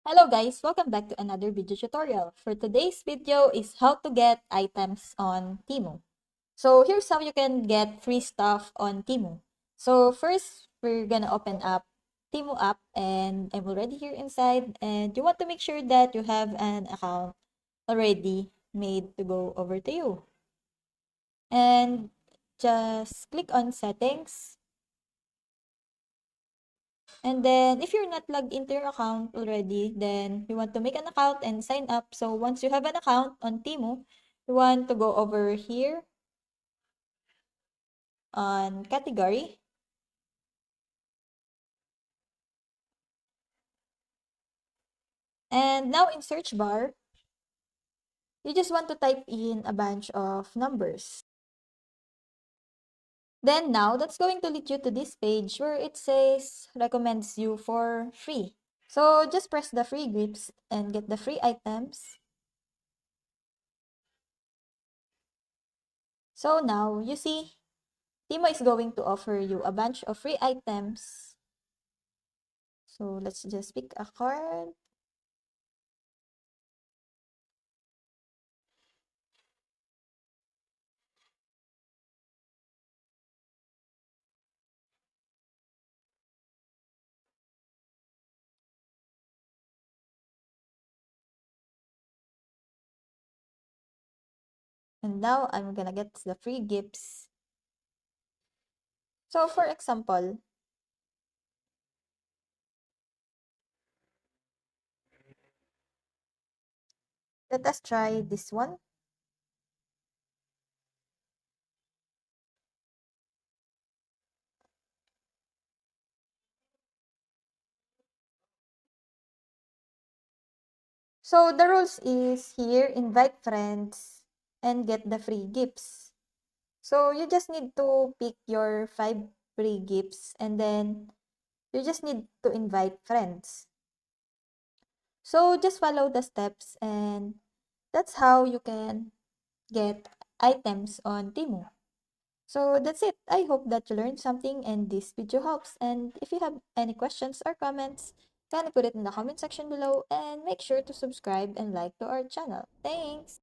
Hello guys, welcome back to another video tutorial. For today's video is how to get items on TEMU. So here's how you can get free stuff on TEMU. So first, we're gonna open up TEMU app and I'm already here inside and you want to make sure that you have an account already made to go over to you. And just click on settings. And then, if you're not logged into your account already, then you want to make an account and sign up. So, once you have an account on TEMU, you want to go over here on category. And now in search bar, you just want to type in a bunch of numbers. Then now, that's going to lead you to this page where it says recommends you for free. So, just press the free grips and get the free items. So now, you see, TEMU is going to offer you a bunch of free items. So let's just pick a card. And now I'm gonna get the free gifts. So for example, let us try this one. So the rules is here, invite friends and get the free gifts. So you just need to pick your 5 free gifts and then you just need to invite friends. So just follow the steps and that's how you can get items on TEMU. So that's it. I hope that you learned something and this video helps. And if you have any questions or comments, kindly put it in the comment section below and make sure to subscribe and like to our channel. Thanks!